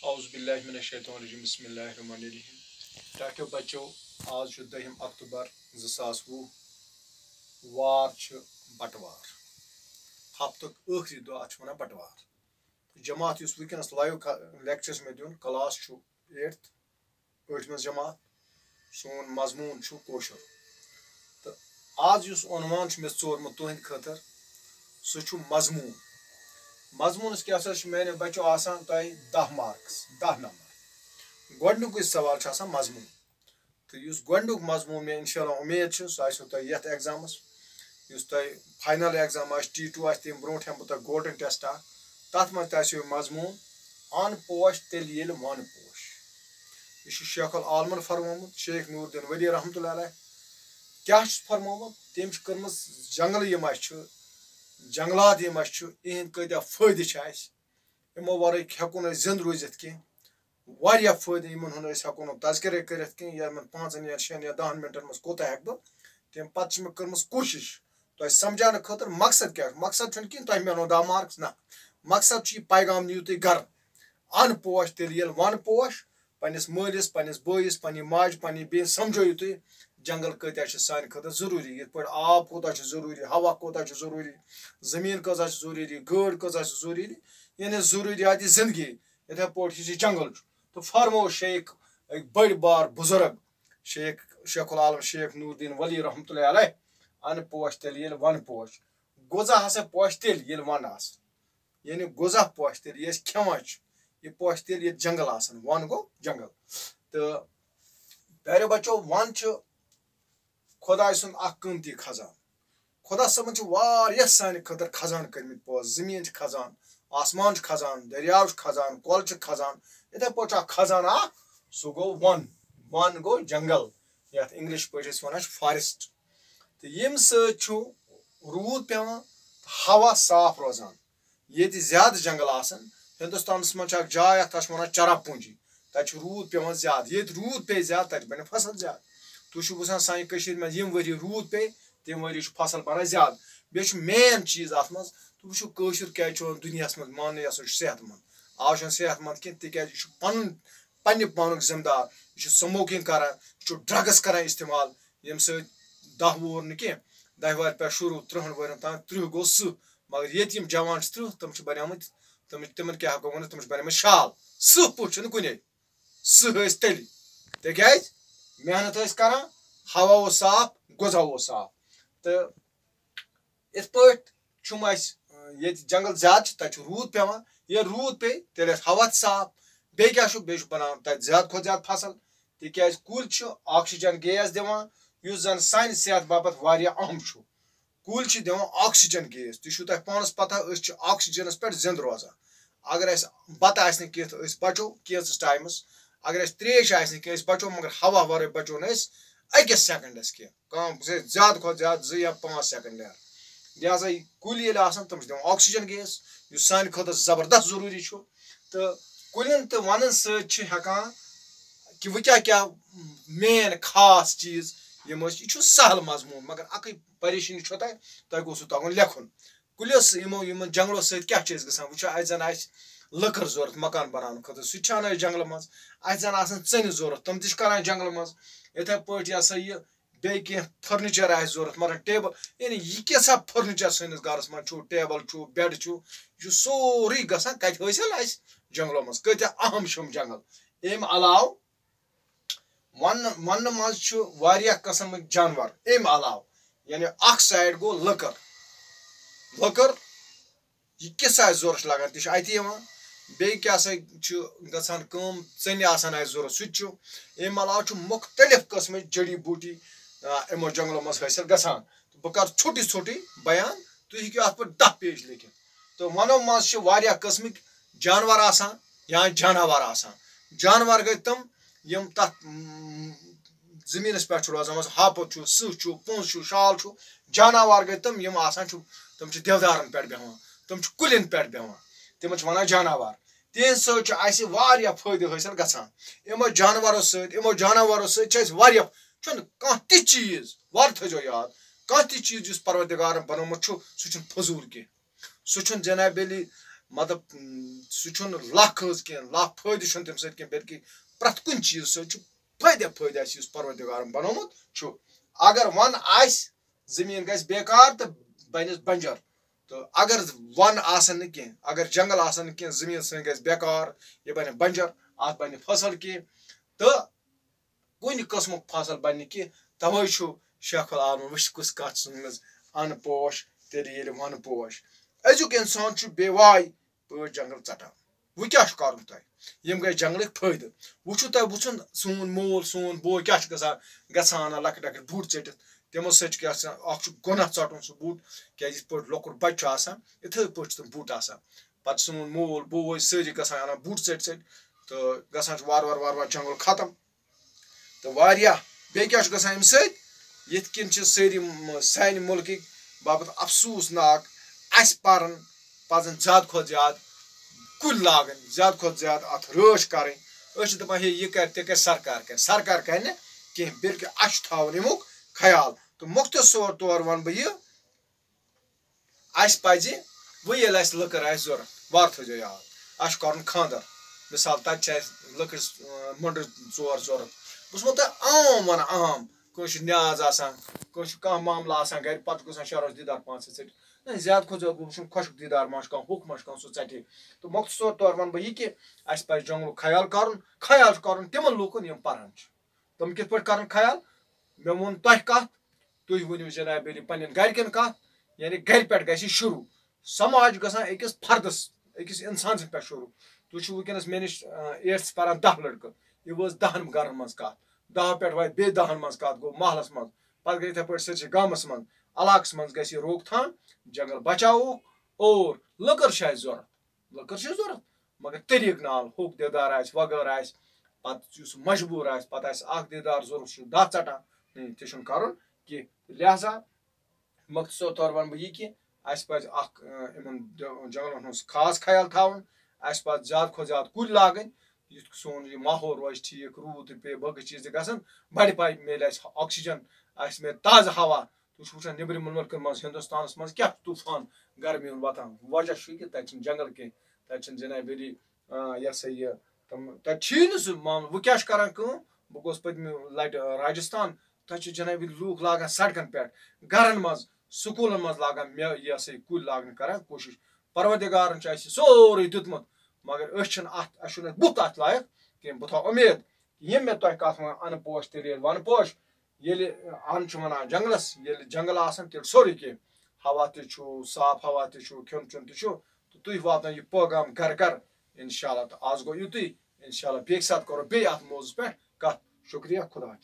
औज़ुबिल्लाहिमिनश्शैतानिर्रजीम बिस्मिल्लाहिर्रहमानिर्रहीम। टाक्यो बच्चों, आज 10 अक्टूबर 2020 वार बटवार हफ्तुक आखिरी दो वन बटवार जमात वनस लाइव लेक्चर्स में दिन क्लास 8th जमात सोन मजमून कोशर तो आज उनवान मे चोरमुत तुहद खतर सह मजमून मजमूनस क्या मेरे बच्चों आसान 10 मार्क्स 10 नंबर गोडनुक सवाल मजमून तो गोडनुक मजमून मे इंशाअल्लाह उम्मीद सह ये एग्जामस फाइनल एग्जाम T2 तम ब्रो बह गोल्डन टेस्ट तथ मज मजमून अन पोश तेल ये वन पोश यह शेख अल आलमन फरमोमुत शेख नूरुद्दीन वली रहमतुल्लाह अलैह क्या फरमोमुत तम कर्म जंगल जंगलात इहद कत्या फायदे यमो वर हेको जिंद रूजित कह फायदे इन हेको तस्कर कर 5 या 6 या 10 मिनटन मज कोता हेक बह तम पे मे कर्म कोशिश तुम समझान खतर मकसद क्या मकसद कह तुम मेनो 10 मार्क्स ना मकसद पैगाम नीव तुम घर अन पोश तेल ये वन पोश पन्निस मालिस पन्निस बइस पन्नि माज पन्नि बेन समझो तुम जंगल कत्या सान खतर जरूरी ये आब कोता जरूरी हवा कोता जरूरी जमीन कजा जरूरी गाड़ कजा जरूरी यानी जरूरियात जिंदगी इथे पे जंगल तो फरमो शेख एक बड़ बार बुजुर्ग शेखुल आलम शेख नूरुद्दीन वली रहमतुल्लाह अलैह अन पोश तेल ये वन पोश गोजा हसा पोश तेल ये वन यानी गोजा पोश तेल ये खेवान यह पोश तेल ये जंगल वन गो जंगल तो प्यारे बच्चों वन खुदा सुन कीमती खजान खुदा सबन सान खतर खजान कर्मित पोस जमीन खजान आसमान खजान दरिया खजान कल खजान इथे पे खजान सह गो वन वन गो जंगल ये इंग्लिश पे वन फॉरेस्ट तो यम रूद पे हवा साफ रोजान ये ज्यादा जंगल हिंदुस्तान मज जाय तथ वन चरापूंजी तक रूद पे ज्यादा ये रूद पे ज्यादा तक बन फसल ज्यादा तुम वुचान सान में यम वरी रूद पे तम वरी फसल बना ज्यादा बे मेन चीज अत मज तुम वुचो क्या दुनिया मज मान यह सेहतमंद आज सेहतमंद कह पन्न पानुक जिम्मेदार यह स्मोकिंग कर ड्रग्स कर इस्तेमाल यम 10 वोर न कह 10 वर पे शुरू 30 वर तान 30 गो सह मगर ये जवान 30 तम बनियामत तम क्या हेको वन तम बनियामत शाल सह पुट कुने सह तेल क्या मेहनत कर हवा वो साफ गोजा वो साफ तो इत पे जंगल ज्यादा तक रूद पे ये रूद पे तेल हवा साफ बे क्या बे बनान तक ज्यादा खुद ज्यादा फसल तिक कुल ऑक्सीजन गैस दिवान युस जन सान सेहत बाबत अहम कुल दिवान ऑक्सीजन गैस तुम पानस पता ऑक्सीजनस पे जिंद रोजान अगर बत कह बचो कैंस टाइमस अगर त्रेश बचो मगर हवा वर बचो अकिस सेकंडस कह ज्यादा खुद ज्यादा 2 या 5 सेकंड लिहाजा कुल तम ऑक्सीजन गैस सान खतर जबरदस्त जरूरी तो कुलन तो वन सकान कि वह क्या मेन खास चीज यह सहल मजमून मगर अक परेशानी तुम गोसु तगन लेखुन कुलिस जंगलों सत क्या वह जन लकर जरूरत मकान बनाने खतर सह जंगल मज जन चन जरूरत तम तान जंगल मज इथे पे यह बे कह फर्नीचर जरूरत मगर टेबल यानी यह कैसा फर्नीचर सैनिस घर मज टेबल बेड यह सोरे गसान कत हासिल जंगलों मज कत्या अहम जंगल अम अलाव वन मज कस्म जानवर अम अलाव यानी अख साइड गो लकर लकर यह किस जरूरत लगान तह बे क्या गसान चन जरूरत सह अम अलाव मुख्तलिफ कस्म जड़ी बूटी यमो जंगलों मज हासिल गसान बह कर छोटी छोटी बयान तुम हेको अत पे 10 पेज लिखित तो वनो मज कस्मिक जानवर या जानवर जानवर गई तम यम तथ जमीनस पे रोजान हापत सह पुंस शाल जानवर गई तम यम तम देवदारन पे बेहान तम कुलिन पे बेहान तम वन जानवर तिहद सत्य फायदे हासिल गसान यमो जानवरों सत्य कह चीज वर थो याद कह चीज परवरदिगारन बनोमुत सह फजूल कह सह जनाब मतलब सह लख कह लख फायदे तम सत बल्कि प्रत कुन चीज फायदे फायदे परवरदिगार बनोमुत अगर वन जमीन गस बेकार तो बनस बंजर तो अगर वन आसन कह अगर जंगल आसन कह जमीन सन गस बेकार यह बन बंजर अत बन फसल कह तो कुन कस्म फसल बन कह तवे शेखुल आलम वुच कुछ कत अन पोश तेल ये वन पोश अजुक इंसान बेवाय पे जंगल चटान वो क्या कर यम गई जंगल फायदे वो तुम वुचन सोन मोल सोन बो क्या गसान लकट लकट बूट चटित तमो सह गुनाह चटन सह बूट क्या लकुट बच्चे इथे पे तम बूट पे सोन मोल बोज सारी गसान बूट चट चट तो गसान वार वार वार वार जंगल खत्म तो बे क्या गसान यथ कन सारी सान मुल्क बाबत अफसोसनाक अस पारन पजन ज्यादा खुद ज्यादा कुल लागन ज्यादा खुद ज्यादा अत रच कर दपान हे यह कर सरकार कर कह बल्कि अस थमुक ख्याल तो मुख्तसर तौर वन बह यह अस पज वह ये लकर जरूरत वार थो याद अस कर खानदर मिसाल तत लकड़ मुंड 4 जरूरत बो तुम आम वन आम कस न्याज कह मामला गर पे गो शहर दीदार 5 चट ज्यादा खुद ज्यादा वो खुशक दीदार मा हुक मा सह चटे तो मुख्तसर तौर वन बह यह अस पे जंगल ख्याल कर तमन लूकन पारान तम कित पे कर ख्याल मे वो तह कत तुम वनु जनाब पे गरकन कत यानी गर पे ग शुरू समाज गसान अकिस फर्दस अकिस इंसान पे शुरू तुम वनस मे नश 8th पारान 10 लड़कन यह वो 10 गरन मज कत 10 पे वात बे 10 मज कत गो महलस मज पे गई इथे पे सर गामस मज इलाकस मज ग रोकथाम जंगल बचाओ और लकर जरूरत मगर तरीक नाल हुक देदार वगैर मजबूर पे देदार जरूरत 10 चटान नहीं तह कर लिहाजा मख्तसर तौर वन बह यह कि अस पे जंगलन खास ख्याल थवन अस पे ज्यादा खुद ज्यादा कुल लागन युथ सोन माहौल रोज ठीक रूद पे बग चीज गसन बड़ पाई मिल ऑक्सीजन मे ताज़ा हवा तुम वो नबरम मुल्कन मज हिंदुस्तान मज क्या तूफान गर्मी वतान वजह कि तक जंगल कह तक जनाब वली यह सा यह तथी सह मामल वो क्या कर बह गोस पत्म लट राजस्थान तक जनाब लूक लागान सड़कन पे गरन मज स्कूलन मज लागान यह सा कुल लागन कर कोशिश परवरदिगारन सोरे दितमुत मगर अस बुत अत लायक कह बह थो उम्मीद यम मे तह कत वन अन पोश तेल वन पोश ये अन वन जंगलस ये जंगल तेल सोरे कह हवा तु साफ हवा तु खेन चुन तु तुम वात यह पैगाम घर घर इंशाल्लाह तो आज गो युत इंशाल्लाह बे सात करो बे अत मौजूद पे कत शुक्रिया खुदा।